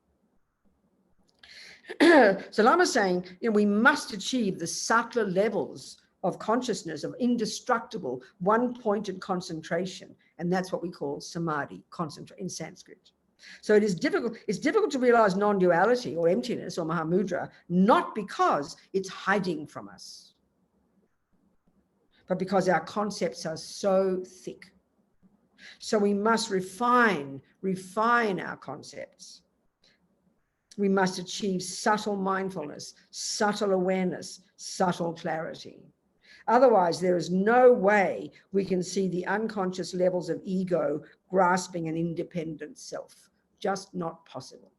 Speaker 1: So Lama's saying, you know, we must achieve the subtler levels of consciousness, of indestructible, one-pointed concentration. And that's what we call samadhi, in Sanskrit. So it's difficult to realize non-duality or emptiness or Mahamudra, not because it's hiding from us, but because our concepts are so thick. So we must refine our concepts. We must achieve subtle mindfulness, subtle awareness, subtle clarity. Otherwise, there is no way we can see the unconscious levels of ego grasping an independent self. just not possible.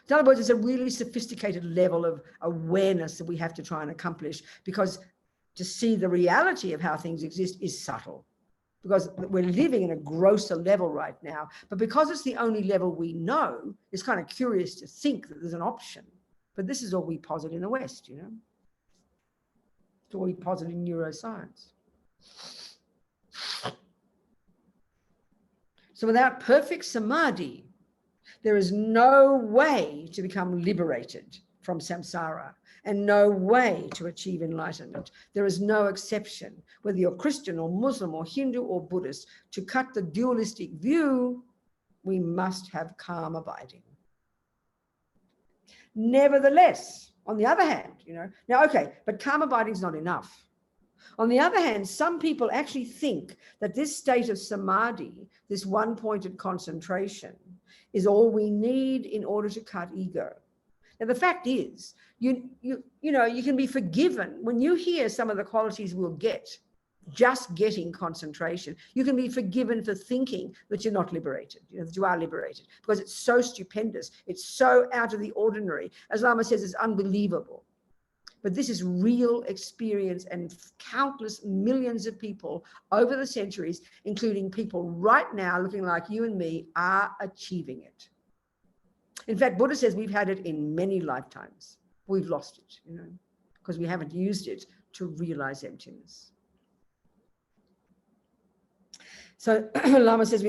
Speaker 1: In other words, it's a really sophisticated level of awareness that we have to try and accomplish, because to see the reality of how things exist is subtle, because we're living in a grosser level right now. But because it's the only level we know, it's kind of curious to think that there's an option. But this is all we posit in the West, you know. It's all we posit in neuroscience. So without perfect samadhi, there is no way to become liberated from samsara and no way to achieve enlightenment. There is no exception, whether you're Christian or Muslim or Hindu or Buddhist. To cut the dualistic view, we must have calm abiding. Nevertheless, on the other hand, you know, now, okay, but calm abiding is not enough. On the other hand, some people actually think that this state of samadhi, this one-pointed concentration, is all we need in order to cut ego. Now, the fact is, you know, you can be forgiven when you hear some of the qualities we'll get just getting concentration. You can be forgiven for thinking that you're not liberated, you know, that you are liberated, because it's so stupendous. It's so out of the ordinary. As Lama says, it's unbelievable. But this is real experience, and countless millions of people over the centuries, including people right now looking like you and me, are achieving it. In fact, Buddha says we've had it in many lifetimes. We've lost it, you know, because we haven't used it to realize emptiness. So Lama says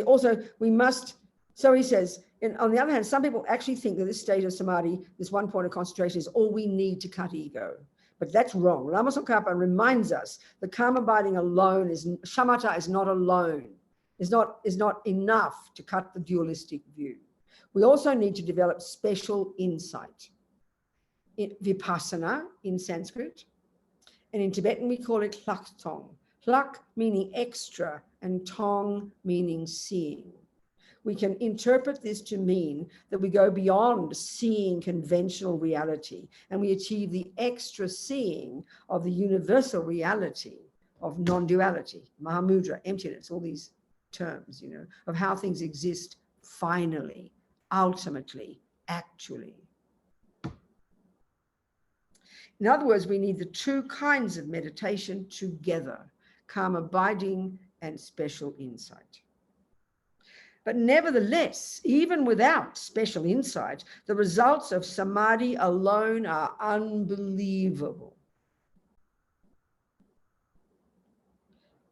Speaker 1: we must, so he says, on the other hand, some people actually think that this state of samadhi, this one point of concentration, is all we need to cut ego. But that's wrong. Lama Tsongkhapa reminds us that calm abiding alone shamatha is not alone, is not enough to cut the dualistic view. We also need to develop special insight. Vipassana in Sanskrit, and in Tibetan we call it hlak tong. Hlak meaning extra and tong meaning seeing. We can interpret this to mean that we go beyond seeing conventional reality and we achieve the extra seeing of the universal reality of non-duality, Mahamudra, emptiness, all these terms, you know, of how things exist finally, ultimately, actually. In other words, we need the two kinds of meditation together, calm abiding and special insight. But nevertheless, even without special insight, the results of samadhi alone are unbelievable,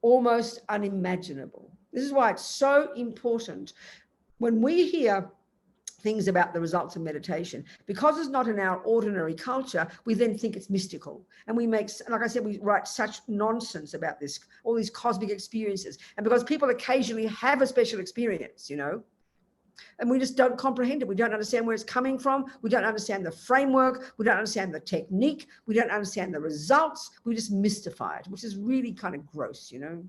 Speaker 1: almost unimaginable. This is why it's so important when we hear things about the results of meditation, because it's not in our ordinary culture, we then think it's mystical. And we make, like I said, we write such nonsense about this, all these cosmic experiences. And because people occasionally have a special experience, you know, and we just don't comprehend it. We don't understand where it's coming from. We don't understand the framework. We don't understand the technique. We don't understand the results. We just mystify it, which is really kind of gross, you know.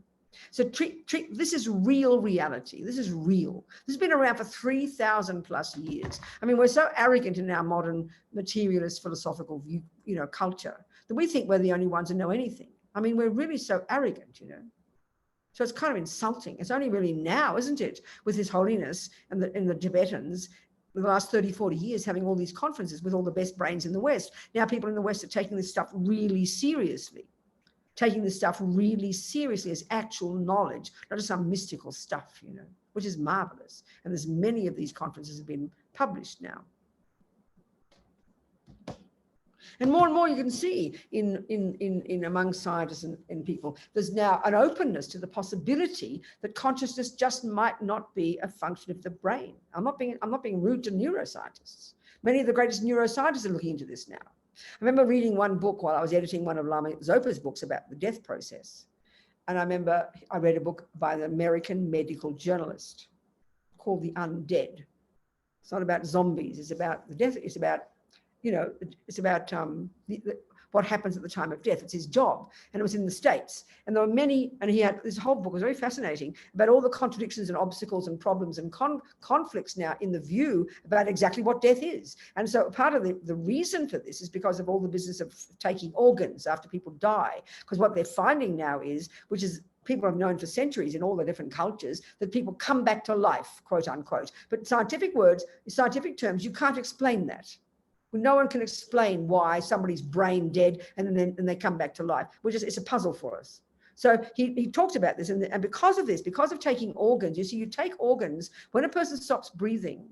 Speaker 1: So this is real reality. This is real. This has been around for 3,000 plus years. I mean, we're so arrogant in our modern materialist philosophical view, you know, culture, that we think we're the only ones who know anything. I mean, we're really so arrogant, you know. So it's kind of insulting. It's only really now, isn't it, with His Holiness and the Tibetans, for the last 30, 40 years, having all these conferences with all the best brains in the West. Now people in the West are taking this stuff really seriously. Taking this stuff really seriously as actual knowledge, not just some mystical stuff, you know, which is marvelous. And there's many of these conferences have been published now. And more you can see in among scientists and people, there's now an openness to the possibility that consciousness just might not be a function of the brain. I'm not being rude to neuroscientists. Many of the greatest neuroscientists are looking into this now. I remember reading one book while I was editing one of Lama Zopa's books about the death process. And I remember I read a book by an American medical journalist called The Undead. It's not about zombies. It's about the death. It's about, you know, it's about what happens at the time of death. It's his job. And it was in the States. And there were many, and he had, this whole book was very fascinating about all the contradictions and obstacles and problems and conflicts now in the view about exactly what death is. And so part of the reason for this is because of all the business of taking organs after people die. Because what they're finding now is, which is people have known for centuries in all the different cultures that people come back to life, quote unquote. But scientific terms, you can't explain that. No one can explain why somebody's brain dead and then they come back to life. It's a puzzle for us. So he talked about this, and because of this, because of taking organs, you see, you take organs when a person stops breathing,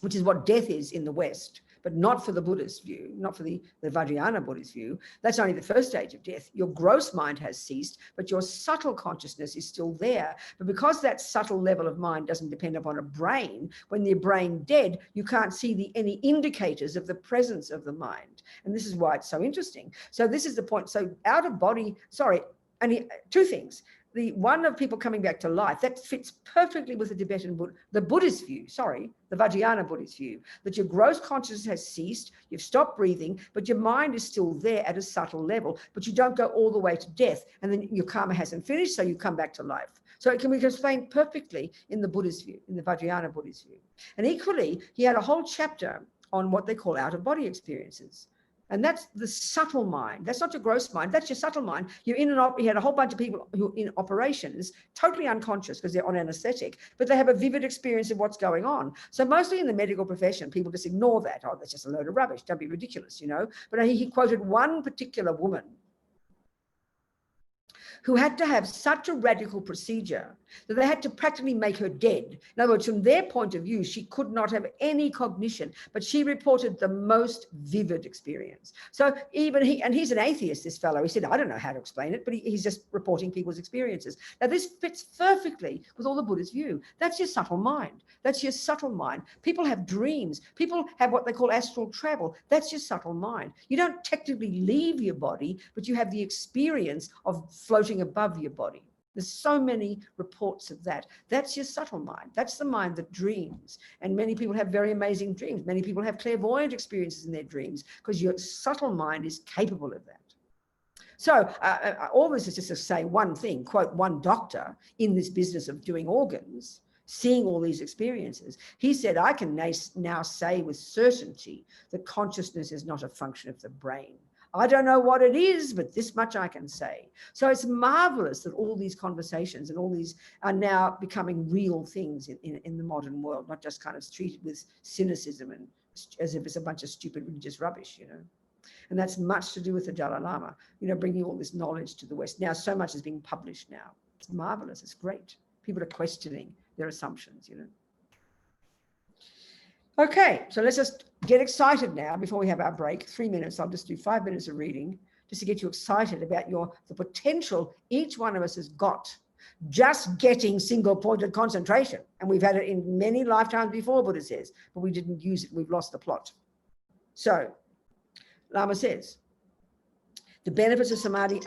Speaker 1: which is what death is in the West, but not for the Buddhist view, not for the Vajrayana Buddhist view. That's only the first stage of death. Your gross mind has ceased, but your subtle consciousness is still there. But because that subtle level of mind doesn't depend upon a brain, when the brain dead, you can't see any indicators of the presence of the mind. And this is why it's so interesting. So this is the point. So out of body, two things. The one of people coming back to life, that fits perfectly with the Buddhist view, the Vajrayana Buddhist view, that your gross consciousness has ceased, you've stopped breathing, but your mind is still there at a subtle level, but you don't go all the way to death, and then your karma hasn't finished, so you come back to life. So it can be explained perfectly in the Buddhist view, in the Vajrayana Buddhist view. And equally, he had a whole chapter on what they call out-of-body experiences. And that's the subtle mind. That's not your gross mind. That's your subtle mind. You're in he had a whole bunch of people who are in operations, totally unconscious because they're on anesthetic, but they have a vivid experience of what's going on. So mostly in the medical profession, people just ignore that. Oh, that's just a load of rubbish. Don't be ridiculous, you know. But he quoted one particular woman who had to have such a radical procedure that they had to practically make her dead. In other words, from their point of view, she could not have any cognition, but she reported the most vivid experience. So even he's an atheist, this fellow, he said, I don't know how to explain it, but he's just reporting people's experiences. Now this fits perfectly with all the Buddhist view. That's your subtle mind. That's your subtle mind. People have dreams. People have what they call astral travel. That's your subtle mind. You don't technically leave your body, but you have the experience of floating above your body. There's so many reports of that. That's your subtle mind. That's the mind that dreams. And many people have very amazing dreams. Many people have clairvoyant experiences in their dreams because your subtle mind is capable of that. So all this is just to say one thing, quote, one doctor in this business of doing organs, seeing all these experiences. He said, I can now say with certainty that consciousness is not a function of the brain. I don't know what it is, but this much I can say. So it's marvelous that all these conversations and all these are now becoming real things in the modern world, not just kind of treated with cynicism and as if it's a bunch of stupid religious rubbish, you know. And that's much to do with the Dalai Lama, you know, bringing all this knowledge to the West. Now, so much is being published now. It's marvelous. It's great. People are questioning their assumptions, you know. Okay, so let's just get excited now before we have our break. 3 minutes. I'll just do 5 minutes of reading just to get you excited about the potential each one of us has got just getting single-pointed concentration. And we've had it in many lifetimes before, Buddha says, but we didn't use it. We've lost the plot. So Lama says, the benefits of samadhi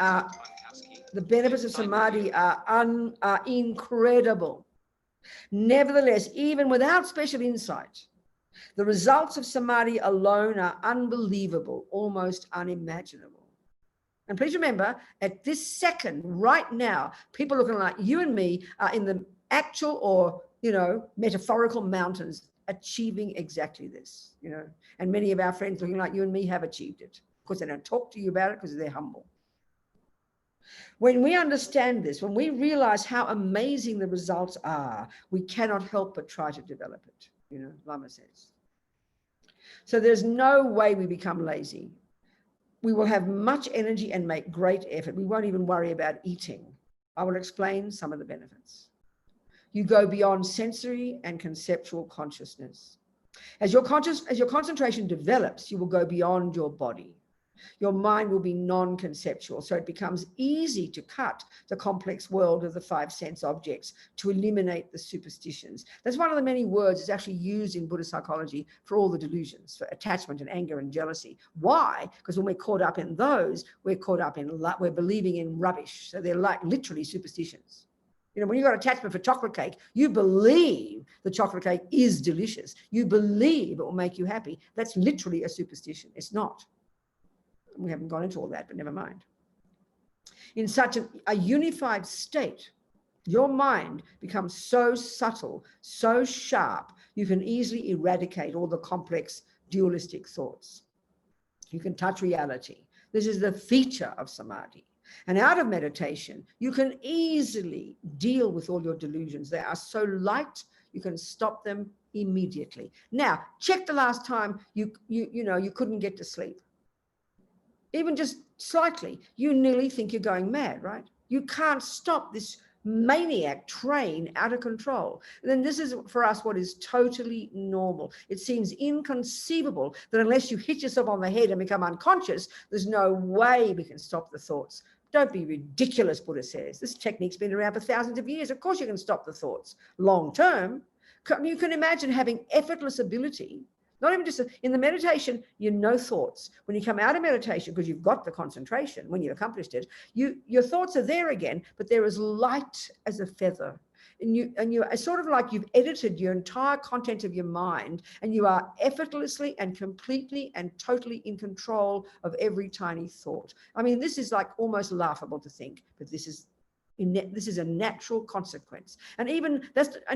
Speaker 1: are incredible. Nevertheless, even without special insight, the results of samadhi alone are unbelievable, almost unimaginable. And please remember, at this second, right now, people looking like you and me are in the actual or, you know, metaphorical mountains achieving exactly this, you know. And many of our friends looking like you and me have achieved it. Of course, they don't talk to you about it because they're humble. When we understand this, when we realize how amazing the results are, we cannot help but try to develop it, you know, Lama says. So there's no way we become lazy. We will have much energy and make great effort. We won't even worry about eating. I will explain some of the benefits. You go beyond sensory and conceptual consciousness. As your concentration develops, you will go beyond your body. Your mind will be non-conceptual, so it becomes easy to cut the complex world of the 5 sense objects, to eliminate the superstitions. That's one of the many words that's actually used in Buddhist psychology for all the delusions, for attachment and anger and jealousy. Why? Because when we're caught up in those, we're believing in rubbish. So they're like literally superstitions. You know, when you've got attachment for chocolate cake, you believe the chocolate cake is delicious. You believe it will make you happy. That's literally a superstition. It's not. We haven't gone into all that, but never mind. In such a unified state, your mind becomes so subtle, so sharp, you can easily eradicate all the complex dualistic thoughts. You can touch reality. This is the feature of samadhi. And out of meditation, you can easily deal with all your delusions. They are so light, you can stop them immediately. Now, check the last time you couldn't get to sleep. Even just slightly, you nearly think you're going mad, right? You can't stop this maniac train out of control. And then this is for us what is totally normal. It seems inconceivable that unless you hit yourself on the head and become unconscious, there's no way we can stop the thoughts. Don't be ridiculous, Buddha says. This technique's been around for thousands of years. Of course you can stop the thoughts. Long term, you can imagine having effortless ability. Not even just in the meditation, no thoughts. When you come out of meditation, because you've got the concentration, when you've accomplished it, your thoughts are there again, but they're as light as a feather. And you're sort of like you've edited your entire content of your mind, and you are effortlessly and completely and totally in control of every tiny thought. I mean, this is like almost laughable to think, but this is a natural consequence. And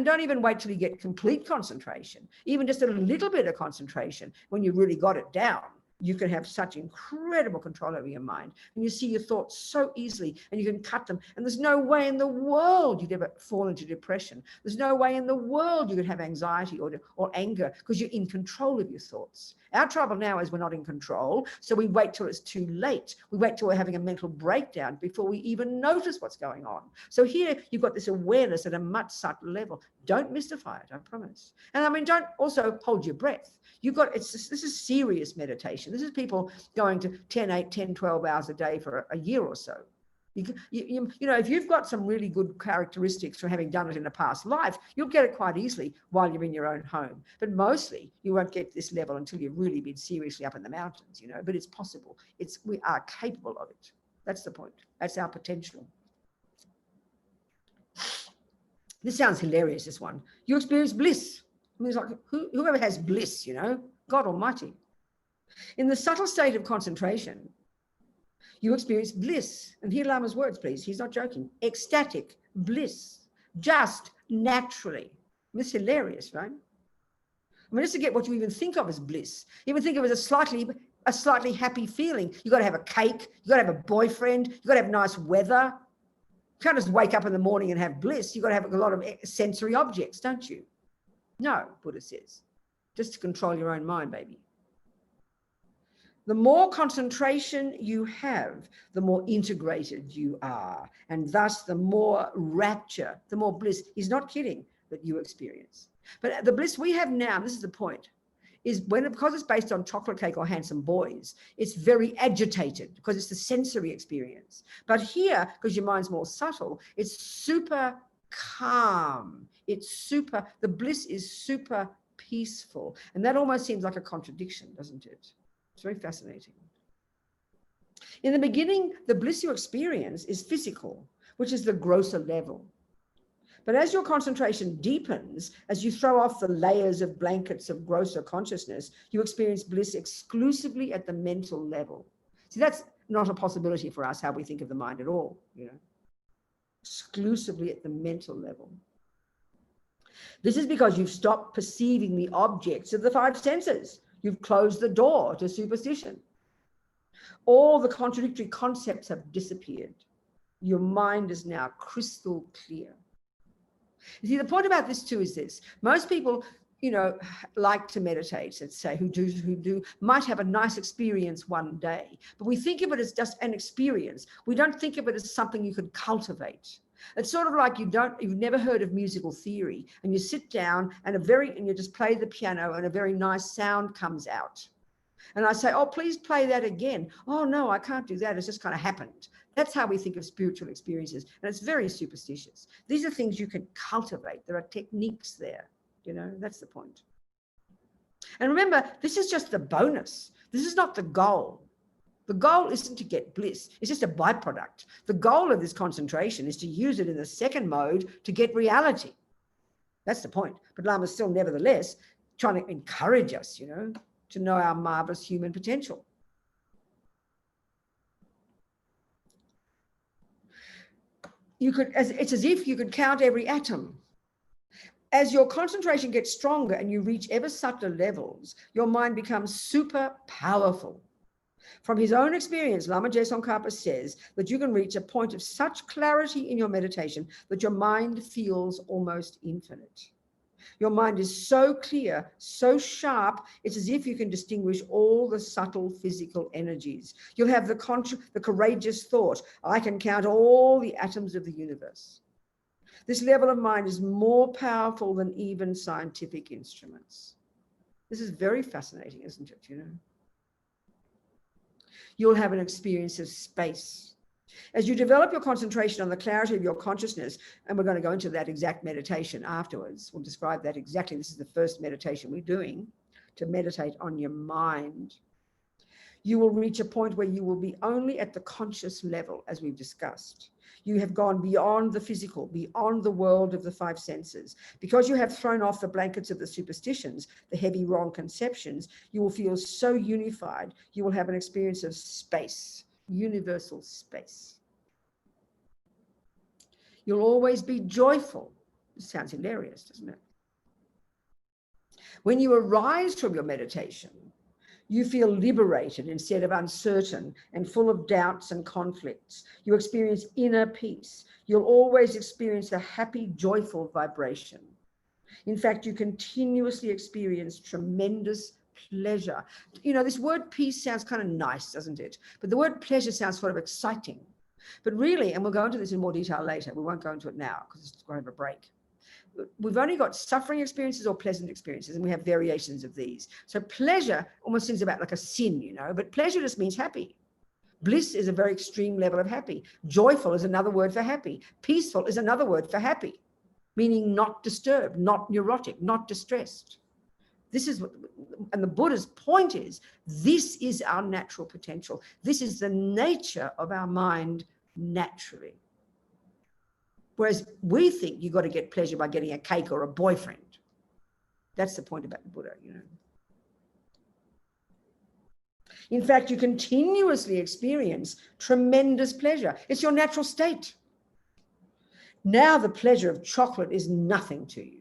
Speaker 1: don't even wait till you get complete concentration. Even just a little bit of concentration, when you really got it down, you can have such incredible control over your mind. And you see your thoughts so easily, and you can cut them. And there's no way in the world you'd ever fall into depression. There's no way in the world you could have anxiety or anger, because you're in control of your thoughts. Our trouble now is we're not in control, so we wait till it's too late. We wait till we're having a mental breakdown before we even notice what's going on. So here you've got this awareness at a much subtler level. Don't mystify it, I promise. And I mean, don't also hold your breath. This is serious meditation. This is people going to 10, 12 hours a day for a year or so. If you've got some really good characteristics from having done it in a past life, you'll get it quite easily while you're in your own home. But mostly you won't get this level until you've really been seriously up in the mountains, but it's possible. We are capable of it. That's the point. That's our potential. This sounds hilarious, this one. You experience bliss. I mean, it's like, whoever has bliss, God Almighty. In the subtle state of concentration, you experience bliss. And hear Lama's words, please. He's not joking. Ecstatic bliss, just naturally. It's hilarious, right? I mean, just to get what you even think of as bliss. You even think of it as a slightly happy feeling. You've got to have a cake. You've got to have a boyfriend. You've got to have nice weather. You can't just wake up in the morning and have bliss. You've got to have a lot of sensory objects, don't you? No, Buddha says. Just to control your own mind, baby. The more concentration you have, the more integrated you are. And thus the more rapture, the more bliss. He's not kidding, that you experience. But the bliss we have now, this is the point, is because it's based on chocolate cake or handsome boys, it's very agitated because it's the sensory experience. But here, because your mind's more subtle, it's super calm. The bliss is super peaceful. And that almost seems like a contradiction, doesn't it? It's very fascinating. In the beginning, the bliss you experience is physical, which is the grosser level. But as your concentration deepens, as you throw off the layers of blankets of grosser consciousness, you experience bliss exclusively at the mental level. See, that's not a possibility for us, how we think of the mind at all, exclusively at the mental level. This is because you've stopped perceiving the objects of the five senses. You've closed the door to superstition. All the contradictory concepts have disappeared. Your mind is now crystal clear. You see, the point about this too is this. Most people, like to meditate, let's say, who might have a nice experience one day, but we think of it as just an experience. We don't think of it as something you could cultivate. It's sort of like you've never heard of musical theory, and you sit down and you just play the piano and a very nice sound comes out. And I say, oh, please play that again. Oh, no, I can't do that. It's just kind of happened. That's how we think of spiritual experiences. And it's very superstitious. These are things you can cultivate. There are techniques there. That's the point. And remember, this is just the bonus. This is not the goal. The goal isn't to get bliss. It's just a byproduct. The goal of this concentration is to use it in the second mode to get reality. That's the point. But Lama's still nevertheless trying to encourage us, to know our marvelous human potential. It's as if you could count every atom. As your concentration gets stronger and you reach ever subtler levels, your mind becomes super powerful. From his own experience, Lama Yeshe says that you can reach a point of such clarity in your meditation that your mind feels almost infinite. Your mind is so clear, so sharp, it's as if you can distinguish all the subtle physical energies. You'll have the courageous thought, I can count all the atoms of the universe. This level of mind is more powerful than even scientific instruments. This is very fascinating, isn't it? You know, you'll have an experience of space. As you develop your concentration on the clarity of your consciousness, and we're going to go into that exact meditation afterwards, we'll describe that exactly. This is the first meditation we're doing, to meditate on your mind. You will reach a point where you will be only at the conscious level, as we've discussed. You have gone beyond the physical, beyond the world of the five senses. Because you have thrown off the blankets of the superstitions, the heavy, wrong conceptions, you will feel so unified. You will have an experience of space, universal space. You'll always be joyful. This sounds hilarious, doesn't it? When you arise from your meditation, you feel liberated instead of uncertain and full of doubts and conflicts. You experience inner peace. You'll always experience a happy, joyful vibration. In fact, you continuously experience tremendous pleasure. You know, this word peace sounds kind of nice, doesn't it? But the word pleasure sounds sort of exciting. But really, and we'll go into this in more detail later, we won't go into it now because it's going to have a break. We've only got suffering experiences or pleasant experiences, and we have variations of these. So pleasure almost seems about like a sin, you know, but pleasure just means happy. Bliss is a very extreme level of happy. Joyful is another word for happy. Peaceful is another word for happy, meaning not disturbed, not neurotic, not distressed. This is what, and the Buddha's point is, this is our natural potential. This is the nature of our mind naturally. Whereas we think you've got to get pleasure by getting a cake or a boyfriend. That's the point about the Buddha, you know. In fact, you continuously experience tremendous pleasure. It's your natural state. Now the pleasure of chocolate is nothing to you.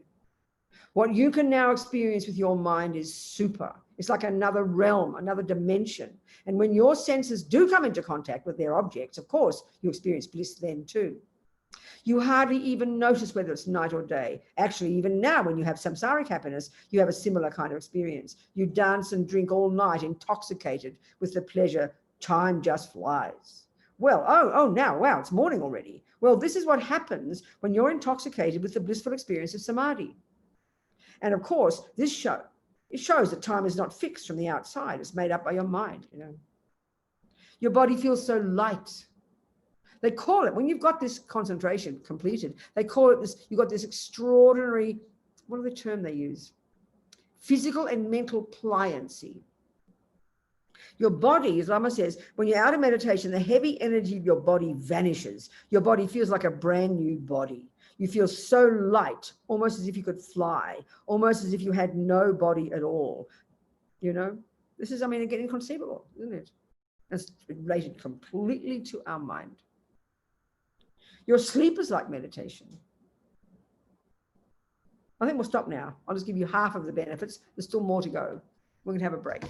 Speaker 1: What you can now experience with your mind is super. It's like another realm, another dimension. And when your senses do come into contact with their objects, of course, you experience bliss then too. You hardly even notice whether it's night or day. Actually, even now, when you have samsaric happiness, you have a similar kind of experience. You dance and drink all night, intoxicated with the pleasure. Time just flies. Well, now, wow, it's morning already. Well, this is what happens when you're intoxicated with the blissful experience of samadhi. And of course, it shows that time is not fixed from the outside. It's made up by your mind, you know. Your body feels so light. They call it, when you've got this concentration completed, they call it this, you've got this extraordinary, what are the term they use? Physical and mental pliancy. Your body, as Lama says, when you're out of meditation, the heavy energy of your body vanishes. Your body feels like a brand new body. You feel so light, almost as if you could fly, almost as if you had no body at all. You know, this is, I mean, again, inconceivable, isn't it? It's related completely to our mind. Your sleep is like meditation. I think we'll stop now. I'll just give you half of the benefits. There's still more to go. We're going to have a break.